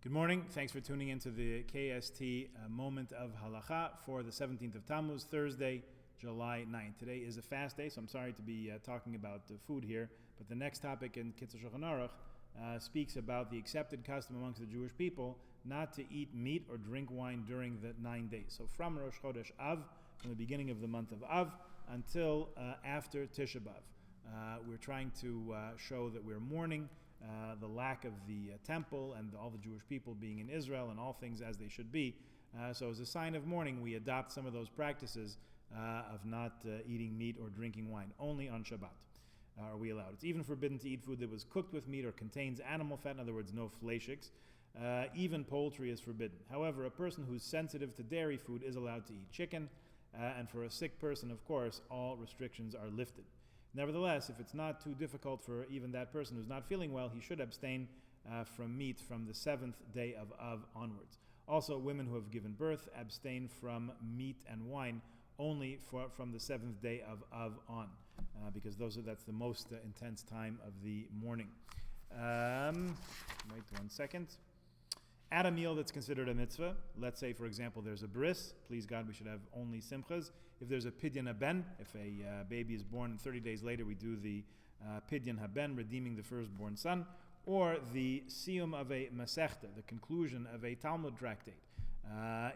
Good morning. Thanks for tuning into the KST Moment of Halacha for the 17th of Tammuz, Thursday, July 9th. Today is a fast day, so I'm sorry to be talking about food here, but the next topic in Kitzur Shulchan Aruch speaks about the accepted custom amongst the Jewish people not to eat meat or drink wine during the 9 days. So from Rosh Chodesh Av, from the beginning of the month of Av, until after Tisha B'Av. We're trying to show that we're mourning the lack of the temple and all the Jewish people being in Israel and all things as they should be. So as a sign of mourning, we adopt some of those practices of not eating meat or drinking wine. Only on Shabbat are we allowed. It's even forbidden to eat food that was cooked with meat or contains animal fat, in other words, no fleishiks. Even poultry is forbidden. However, a person who's sensitive to dairy food is allowed to eat chicken, and for a sick person, of course, all restrictions are lifted. Nevertheless, if it's not too difficult for even that person who's not feeling well, he should abstain from meat from the 7th day of Av onwards. Also, women who have given birth abstain from meat and wine only from the 7th day of Av on, because that's the most intense time of the morning. Wait 1 second. At a meal that's considered a mitzvah, let's say, for example, there's a bris. Please God, we should have only simchas. If there's a pidyon haben, if a baby is born and 30 days later we do the pidyon haben, redeeming the firstborn son, or the siyum of a masechta, the conclusion of a Talmud tractate.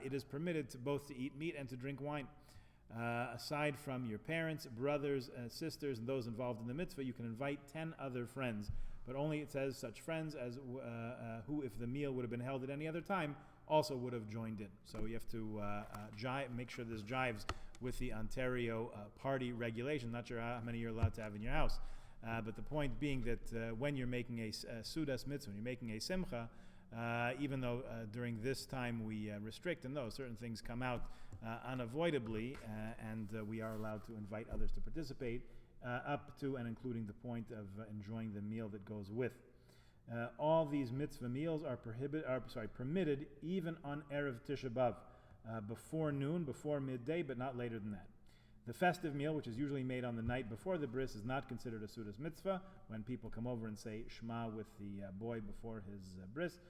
It is permitted both to eat meat and to drink wine. Aside from your parents, brothers, sisters, and those involved in the mitzvah, you can invite 10 other friends, but only it says such friends as who, if the meal would have been held at any other time, also would have joined in. So you have to make sure this jives with the Ontario party regulation. Not sure how many you're allowed to have in your house, but the point being that when you're making a sudas mitzvah, when you're making a simcha, even though during this time we restrict, and though certain things come out unavoidably, and we are allowed to invite others to participate, up to and including the point of enjoying the meal that goes with. All these mitzvah meals are permitted even on Erev Tisha B'Av, before noon, before midday, but not later than that. The festive meal, which is usually made on the night before the bris, is not considered a sudas mitzvah, when people come over and say Shema with the boy before his bris,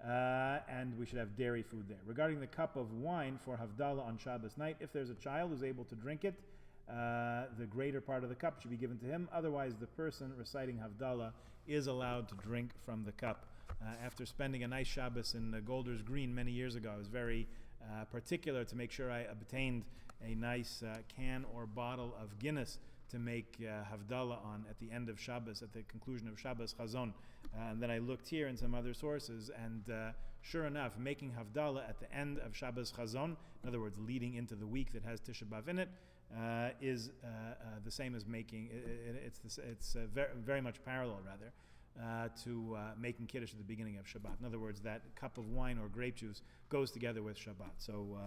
and we should have dairy food there. Regarding the cup of wine for Havdalah on Shabbos night, if there's a child who's able to drink it, the greater part of the cup should be given to him. Otherwise, the person reciting Havdalah is allowed to drink from the cup. After spending a nice Shabbos in Golders Green many years ago, I was very particular to make sure I obtained a nice can or bottle of Guinness to make Havdalah on at the end of Shabbos, at the conclusion of Shabbos Chazon. And then I looked here in some other sources, and sure enough, making Havdalah at the end of Shabbos Chazon, in other words, leading into the week that has Tisha B'Av in it, is the same as making, it's very, very much parallel, rather, to making Kiddush at the beginning of Shabbat. In other words, that cup of wine or grape juice goes together with Shabbat. So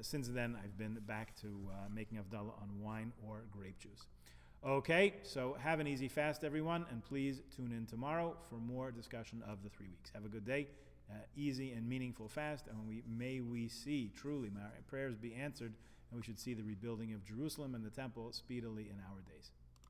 since then, I've been back to making Havdalah on wine or grape juice. Okay, so have an easy fast, everyone, and please tune in tomorrow for more discussion of the 3 weeks. Have a good day, easy and meaningful fast, and may we see, truly, may our prayers be answered, and we should see the rebuilding of Jerusalem and the temple speedily in our days.